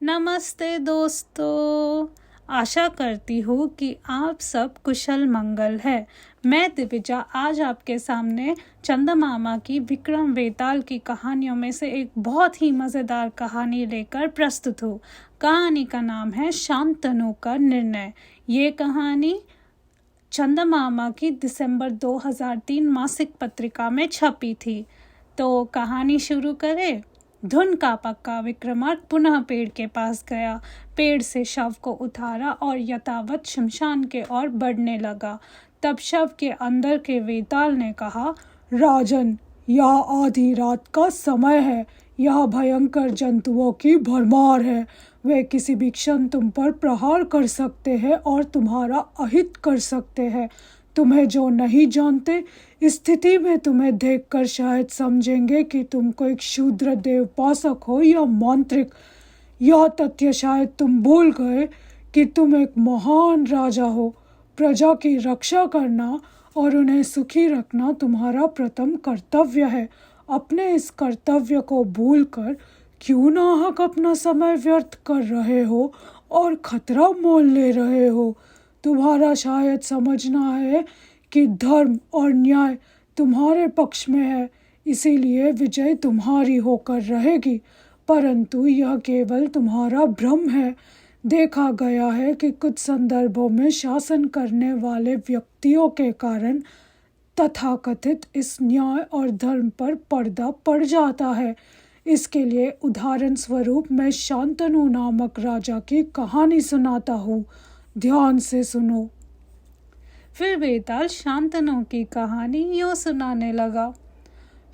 नमस्ते दोस्तों। आशा करती हूँ कि आप सब कुशल मंगल है। मैं दिविजा आज आपके सामने चंदा मामा की विक्रम वेताल की कहानियों में से एक बहुत ही मज़ेदार कहानी लेकर प्रस्तुत हूँ। कहानी का नाम है शांतनु का निर्णय। ये कहानी चंदा मामा की दिसंबर 2003 मासिक पत्रिका में छपी थी। तो कहानी शुरू करें। धुन का पक्का विक्रमार्क पुनः पेड़ के पास गया, पेड़ से शव को उतारा और यथावत शमशान के ओर बढ़ने लगा। तब शव के अंदर के वेताल ने कहा, राजन, यह आधी रात का समय है, यह भयंकर जंतुओं की भरमार है। वे किसी भी क्षण तुम पर प्रहार कर सकते हैं और तुम्हारा अहित कर सकते हैं। तुम्हें जो नहीं जानते, स्थिति में तुम्हें देखकर शायद समझेंगे कि तुम कोई क्षुद्र देवपाशक हो या मांत्रिक। यह तथ्य शायद तुम भूल गए कि तुम एक महान राजा हो। प्रजा की रक्षा करना और उन्हें सुखी रखना तुम्हारा प्रथम कर्तव्य है। अपने इस कर्तव्य को भूलकर क्यों नाहक अपना समय व्यर्थ कर रहे हो और खतरा मोल ले रहे हो। तुम्हारा शायद समझना है कि धर्म और न्याय तुम्हारे पक्ष में है, इसीलिए विजय तुम्हारी होकर रहेगी, परंतु यह केवल तुम्हारा भ्रम है। देखा गया है कि कुछ संदर्भों में शासन करने वाले व्यक्तियों के कारण तथाकथित इस न्याय और धर्म पर पर्दा पड़ जाता है। इसके लिए उदाहरण स्वरूप मैं शांतनु नामक राजा की कहानी सुनाता हूँ। ध्यान से सुनो। फिर वेताल शांतनु की कहानी यूं सुनाने लगा।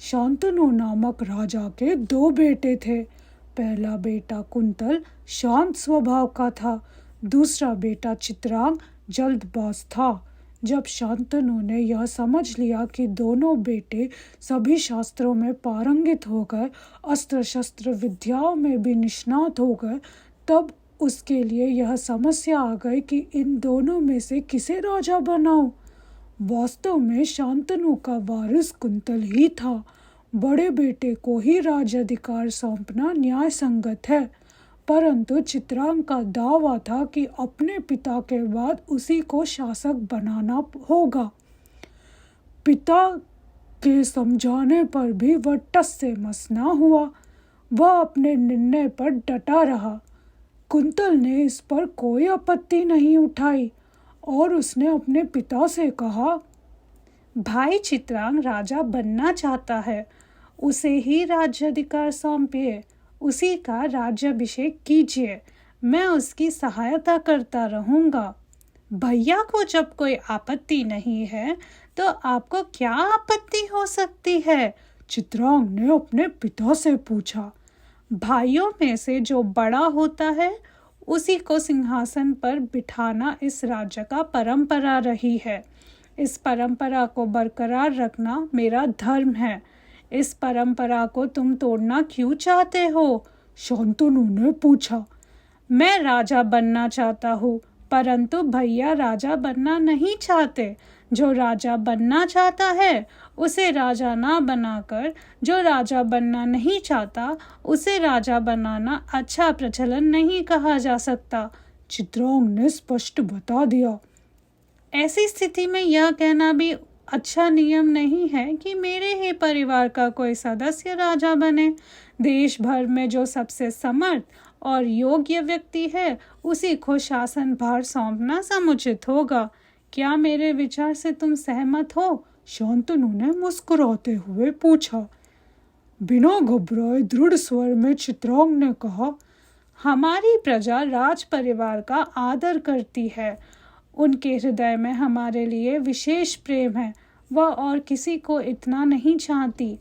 शांतनु नामक राजा के 2 बेटे थे। पहला बेटा कुंतल शांत स्वभाव का था, दूसरा बेटा चित्रांग जल्दबाज था। जब शांतनु ने यह समझ लिया कि दोनों बेटे सभी शास्त्रों में पारंगित हो गए, अस्त्र शस्त्र विद्याओं में भी निष्णात हो गए, तब उसके लिए यह समस्या आ गई कि इन दोनों में से किसे राजा बनाऊं। वास्तव में शांतनु का वारिस कुंतल ही था। बड़े बेटे को ही राज्याधिकार सौंपना न्याय संगत है, परंतु चित्रांग का दावा था कि अपने पिता के बाद उसी को शासक बनाना होगा। पिता के समझाने पर भी वह टस से मस ना हुआ। वह अपने निर्णय पर डटा रहा। कुंतल ने इस पर कोई आपत्ति नहीं उठाई और उसने अपने पिता से कहा, भाई चित्रांग राजा बनना चाहता है, उसे ही राज्याधिकार सौंपिए, उसी का राज्याभिषेक कीजिए, मैं उसकी सहायता करता रहूंगा। भैया को जब कोई आपत्ति नहीं है तो आपको क्या आपत्ति हो सकती है? चित्रांग ने अपने पिता से पूछा। भाइयों में से जो बड़ा होता है उसी को सिंहासन पर बिठाना इस राज्य का परंपरा रही है। इस परंपरा को बरकरार रखना मेरा धर्म है। इस परंपरा को तुम तोड़ना क्यों चाहते हो? शांतनु ने पूछा। मैं राजा बनना चाहता हूँ, परंतु भैया राजा बनना नहीं चाहते। जो राजा बनना चाहता है उसे राजा ना बनाकर जो राजा बनना नहीं चाहता उसे राजा बनाना अच्छा प्रचलन नहीं कहा जा सकता, चित्रांग ने स्पष्ट बता दिया। ऐसी स्थिति में यह कहना भी अच्छा नियम नहीं है कि मेरे ही परिवार का कोई सदस्य राजा बने। देश भर में जो सबसे समर्थ और योग्य व्यक्ति है उसी को शासन भार सौंपना समुचित होगा। क्या मेरे विचार से तुम सहमत हो? शांतनु ने मुस्कुराते हुए पूछा। बिना घबराए दृढ़ स्वर में चित्रांग ने कहा, हमारी प्रजा राज परिवार का आदर करती है। उनके हृदय में हमारे लिए विशेष प्रेम है। वह और किसी को इतना नहीं चाहती।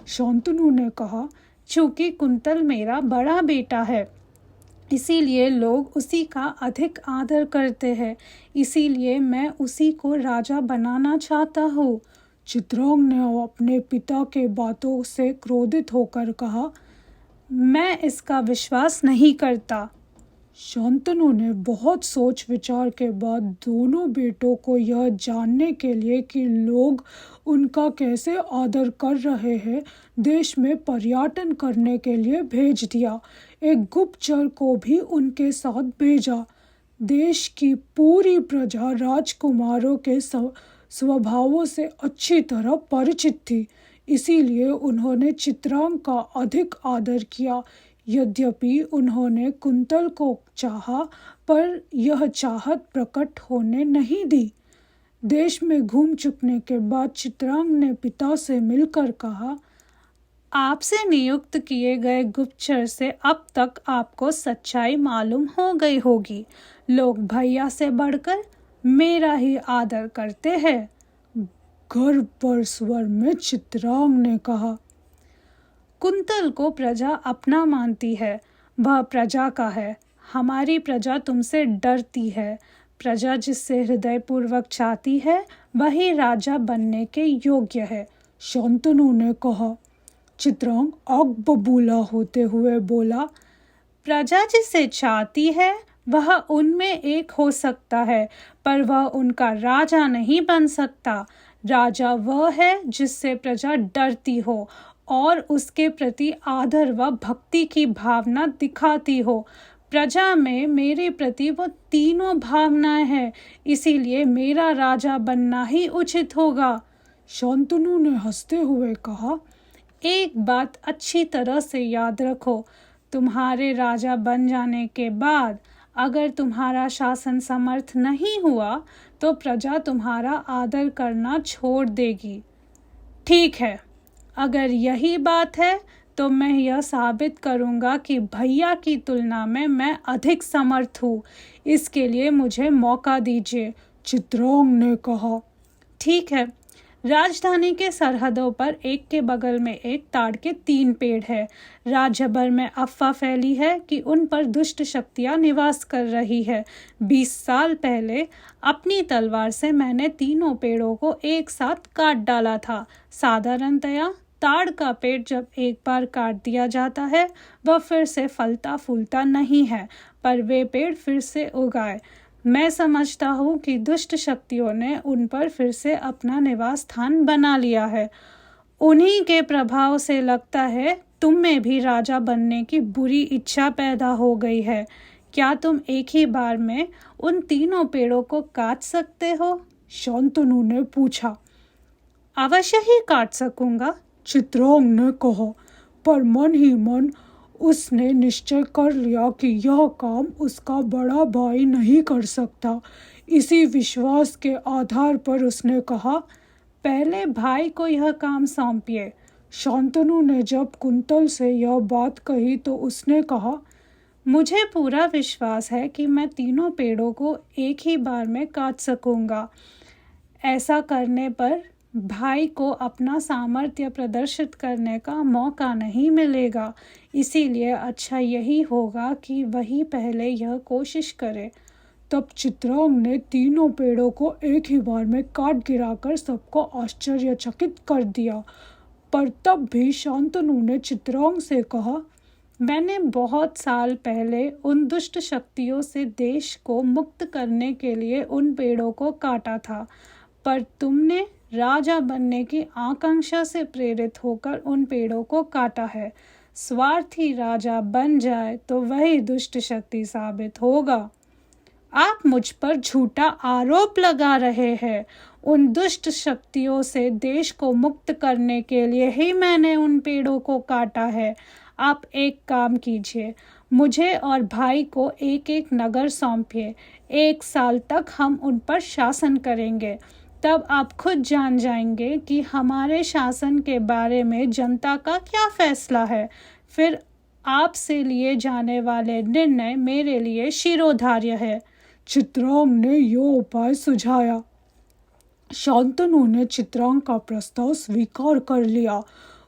शांतनु ने कहा, चूंकि कुंतल मेरा बड़ा बेटा है इसीलिए लोग उसी का अधिक आदर करते हैं, इसीलिए मैं उसी को राजा बनाना चाहता हूँ। चित्रांग ने अपने पिता के बातों से क्रोधित होकर कहा, मैं इसका विश्वास नहीं करता। शांतनु ने बहुत सोच विचार के बाद दोनों बेटों को यह जानने के लिए कि लोग उनका कैसे आदर कर रहे हैं, देश में पर्यटन करने के लिए भेज दिया। एक गुप्तचर को भी उनके साथ भेजा। देश की पूरी प्रजा राजकुमारों के स्वभावों से अच्छी तरह परिचित थी, इसीलिए उन्होंने चित्रांग का अधिक आदर किया। यद्यपि उन्होंने कुंतल को चाहा, पर यह चाहत प्रकट होने नहीं दी। देश में घूम चुकने के बाद चित्रांग ने पिता से मिलकर कहा, आपसे नियुक्त किए गए गुप्तचर से अब तक आपको सच्चाई मालूम हो गई होगी। लोग भैया से बढ़कर मेरा ही आदर करते हैं। गर्व पर स्वर में चित्रांग ने कहा, कुंतल को प्रजा अपना मानती है, वह प्रजा का है। हमारी प्रजा तुमसे डरती है। प्रजा जिससे हृदयपूर्वक चाहती है वही राजा बनने के योग्य है। शांतनु ने कहा। चित्रांग आग बबूला होते हुए बोला, प्रजा जिसे चाहती है वह उनमें एक हो सकता है, पर वह उनका राजा नहीं बन सकता। राजा वह है जिससे प्रजा डरती हो और उसके प्रति आदर व भक्ति की भावना दिखाती हो। प्रजा में मेरे प्रति वो तीनों भावनाएं हैं, इसीलिए मेरा राजा बनना ही उचित होगा। शांतनु ने हंसते हुए कहा, एक बात अच्छी तरह से याद रखो, तुम्हारे राजा बन जाने के बाद अगर तुम्हारा शासन समर्थ नहीं हुआ तो प्रजा तुम्हारा आदर करना छोड़ देगी। ठीक है, अगर यही बात है तो मैं यह साबित करूंगा कि भैया की तुलना में मैं अधिक समर्थ हूँ। इसके लिए मुझे मौका दीजिए। चित्रांग ने कहा। ठीक है। राजधानी के सरहदों पर एक के बगल में एक ताड़ के 3 पेड़ है। राज्य भर में अफवाह फैली है कि उन पर दुष्ट शक्तियां निवास कर रही है। 20 साल पहले अपनी तलवार से मैंने तीनों पेड़ों को एक साथ काट डाला था। साधारणतया ताड़ का पेड़ जब एक बार काट दिया जाता है वह फिर से फलता फूलता नहीं है, पर वे पेड़ फिर से उगाए। मैं समझता हूँ कि दुष्ट शक्तियों ने उन पर फिर से अपना निवास स्थान बना लिया है। उन्हीं के प्रभाव से लगता है तुम में भी राजा बनने की बुरी इच्छा पैदा हो गई है। क्या तुम एक ही बार में उन तीनों पेड़ों को काट सकते हो? शांतनु ने पूछा। अवश्य ही काट सकूंगा, चित्रांग ने कहा, पर मन ही मन उसने निश्चय कर लिया कि यह काम उसका बड़ा भाई नहीं कर सकता। इसी विश्वास के आधार पर उसने कहा, पहले भाई को यह काम सौंपिए। शांतनु ने जब कुंतल से यह बात कही तो उसने कहा, मुझे पूरा विश्वास है कि मैं तीनों पेड़ों को एक ही बार में काट सकूंगा। ऐसा करने पर भाई को अपना सामर्थ्य प्रदर्शित करने का मौका नहीं मिलेगा, इसीलिए अच्छा यही होगा कि वही पहले यह कोशिश करे। तब चित्रांग ने तीनों पेड़ों को एक ही बार में काट गिराकर सबको आश्चर्यचकित कर दिया। पर तब भी शांतनु ने चित्रांग से कहा, मैंने बहुत साल पहले उन दुष्ट शक्तियों से देश को मुक्त करने के लिए उन पेड़ों को काटा था, पर तुमने राजा बनने की आकांक्षा से प्रेरित होकर उन पेड़ों को काटा है। स्वार्थी राजा बन जाए तो वही दुष्ट शक्ति साबित होगा। आप मुझ पर झूठा आरोप लगा रहे हैं। उन दुष्ट शक्तियों से देश को मुक्त करने के लिए ही मैंने उन पेड़ों को काटा है। आप एक काम कीजिए, मुझे और भाई को एक एक नगर सौंपिए। 1 साल तक हम उन पर शासन करेंगे। तब आप खुद जान जाएंगे कि हमारे शासन के बारे में जनता का क्या फैसला है। फिर आपसे लिए जाने वाले निर्णय मेरे लिए शिरोधार्य है। चित्रांग ने यो उपाय सुझाया। शांतनु ने चित्रांग का प्रस्ताव स्वीकार कर लिया।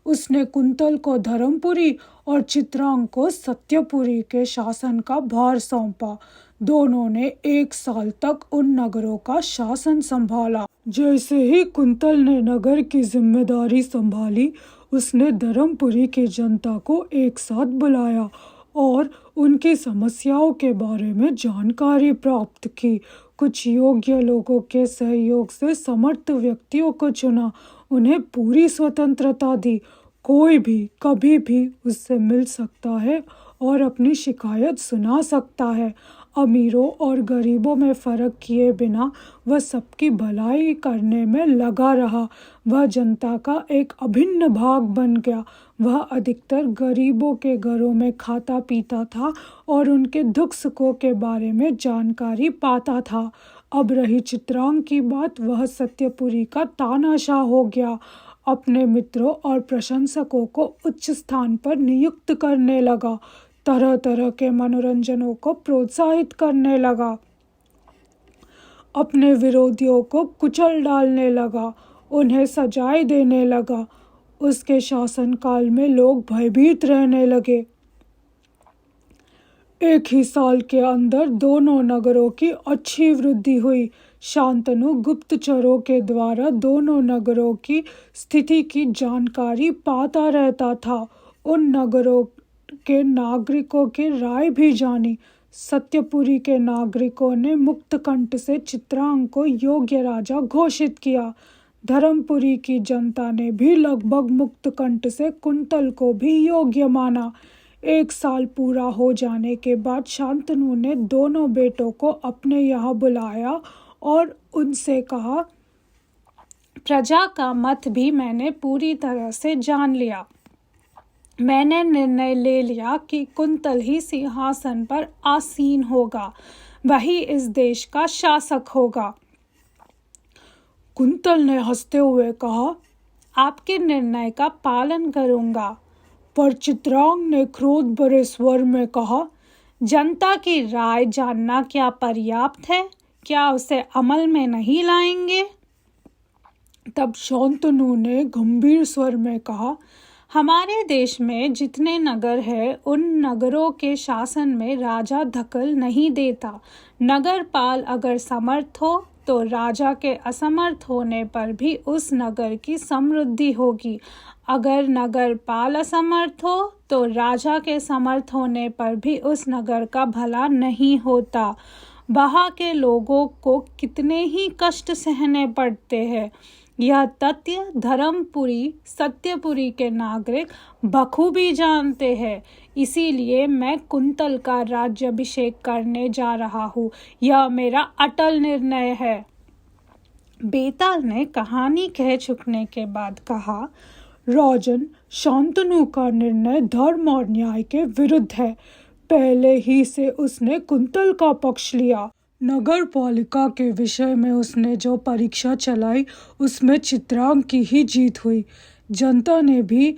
उसने कुंतल को धर्मपुरी और चित्रांग को सत्यपुरी के शासन का भार सौंपा। दोनों ने 1 साल तक उन नगरों का शासन संभाला। जैसे ही कुंतल ने नगर की जिम्मेदारी संभाली, उसने धर्मपुरी की जनता को एक साथ बुलाया और उनकी समस्याओं के बारे में जानकारी प्राप्त की। कुछ योग्य लोगों के सहयोग से समर्थ व्यक्तियों को चुना, उन्हें पूरी स्वतंत्रता दी। कोई भी कभी भी उससे मिल सकता है और अपनी शिकायत सुना सकता है। अमीरों और गरीबों में फ़र्क किए बिना वह सबकी भलाई करने में लगा रहा। वह जनता का एक अभिन्न भाग बन गया। वह अधिकतर गरीबों के घरों में खाता पीता था और उनके दुख सुखों के बारे में जानकारी पाता था। अब रही चित्रांग की बात, वह सत्यपुरी का तानाशाह हो गया। अपने मित्रों और प्रशंसकों को उच्च स्थान पर नियुक्त करने लगा। तरह तरह के मनोरंजनों को प्रोत्साहित करने लगा। अपने विरोधियों को कुचल डालने लगा, उन्हें सजाएं देने लगा। उसके शासनकाल में लोग भयभीत रहने लगे। एक ही साल के अंदर दोनों नगरों की अच्छी वृद्धि हुई। शांतनु गुप्तचरों के द्वारा दोनों नगरों की स्थिति की जानकारी पाता रहता था। उन नगरों के नागरिकों की राय भी जानी। सत्यपुरी के नागरिकों ने मुक्त कंठ से चित्रांग को योग्य राजा घोषित किया। धर्मपुरी की जनता ने भी लगभग मुक्त कंठ से कुंतल को भी योग्य माना। 1 साल पूरा हो जाने के बाद शांतनु ने दोनों बेटों को अपने यहाँ बुलाया और उनसे कहा, प्रजा का मत भी मैंने पूरी तरह से जान लिया। मैंने निर्णय ले लिया कि कुंतल ही सिंहासन पर आसीन होगा, वही इस देश का शासक होगा। कुंतल ने हंसते हुए कहा, आपके निर्णय का पालन करूंगा। पर चित्रांग ने क्रोध भरे स्वर में कहा, जनता की राय जानना क्या पर्याप्त है? क्या उसे अमल में नहीं लाएंगे? तब शांतनु ने गंभीर स्वर में कहा, हमारे देश में जितने नगर हैं, उन नगरों के शासन में राजा दखल नहीं देता। नगरपाल अगर समर्थ हो तो राजा के असमर्थ होने पर भी उस नगर की समृद्धि होगी। अगर नगरपाल असमर्थ हो तो राजा के समर्थ होने पर भी उस नगर का भला नहीं होता। वहाँ के लोगों को कितने ही कष्ट सहने पड़ते हैं, यह तथ्य धर्मपुरी सत्यपुरी के नागरिक बखूबी जानते हैं। इसीलिए मैं कुंतल का राज्याभिषेक करने जा रहा हूँ। यह मेरा अटल निर्णय है। बेताल ने कहानी कह चुकने के बाद कहा, राजन, शांतनु का निर्णय धर्म और न्याय के विरुद्ध है। पहले ही से उसने कुंतल का पक्ष लिया। नगर पालिका के विषय में उसने जो परीक्षा चलाई उसमें चित्रांग की ही जीत हुई। जनता ने भी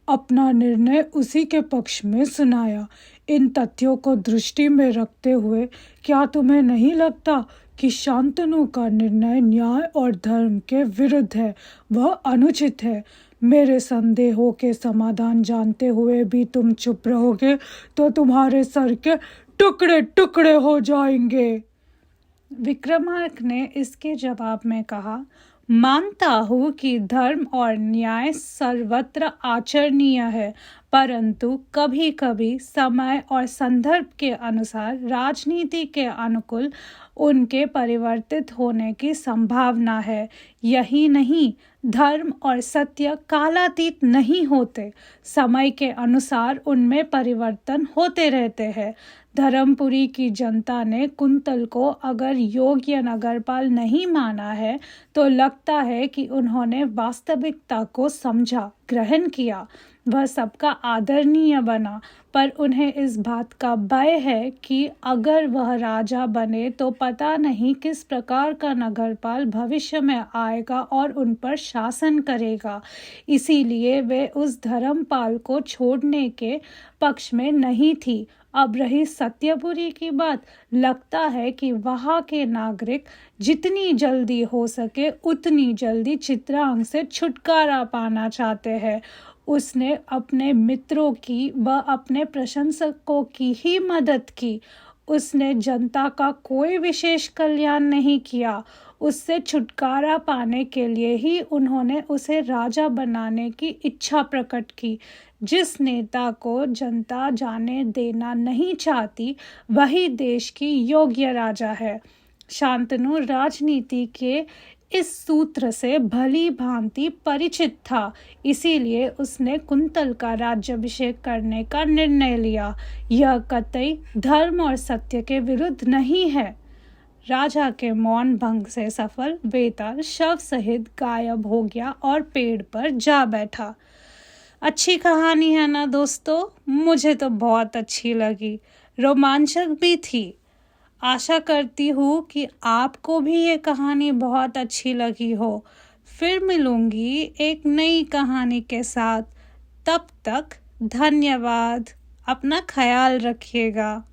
अपना निर्णय उसी के पक्ष में सुनाया। इन तथ्यों को दृष्टि में रखते हुए क्या तुम्हें नहीं लगता कि शांतनु का निर्णय न्याय और धर्म के विरुद्ध है? वह अनुचित है। मेरे संदेहों के समाधान जानते हुए भी तुम चुप रहोगे तो तुम्हारे सर के टुकड़े टुकड़े हो जाएंगे। विक्रमार्क ने इसके जवाब में कहा, मानता हूँ कि धर्म और न्याय सर्वत्र आचरणीय है, परंतु कभी कभी समय और संदर्भ के अनुसार राजनीति के अनुकूल उनके परिवर्तित होने की संभावना है। यही नहीं, धर्म और सत्य कालातीत नहीं होते, समय के अनुसार उनमें परिवर्तन होते रहते हैं। धर्मपुरी की जनता ने कुंतल को अगर योग्य नगरपाल नहीं माना है तो लगता है कि उन्होंने वास्तविकता को समझा, ग्रहण किया। वह सबका आदरणीय बना, पर उन्हें इस बात का भय है कि अगर वह राजा बने तो पता नहीं किस प्रकार का नगरपाल भविष्य में आएगा और उन पर शासन करेगा। इसीलिए वे उस धर्मपाल को छोड़ने के पक्ष में नहीं थी। अब रही सत्यपुरी की बात, लगता है कि वहाँ के नागरिक जितनी जल्दी हो सके उतनी जल्दी चित्रांग से छुटकारा पाना चाहते हैं। उसने अपने मित्रों की व अपने प्रशंसकों की ही मदद की। उसने जनता का कोई विशेष कल्याण नहीं किया। उससे छुटकारा पाने के लिए ही उन्होंने उसे राजा बनाने की इच्छा प्रकट की। जिस नेता को जनता जाने देना नहीं चाहती, वही देश की योग्य राजा है। शांतनु राजनीति के इस सूत्र से भली भांति परिचित था, इसीलिए उसने कुंतल का राज्याभिषेक करने का निर्णय लिया। यह कतई धर्म और सत्य के विरुद्ध नहीं है। राजा के मौन भंग से सफल वेताल शव सहित गायब हो गया और पेड़ पर जा बैठा। अच्छी कहानी है ना दोस्तों? मुझे तो बहुत अच्छी लगी, रोमांचक भी थी। आशा करती हूँ कि आपको भी ये कहानी बहुत अच्छी लगी हो। फिर मिलूंगी एक नई कहानी के साथ। तब तक धन्यवाद। अपना ख्याल रखिएगा।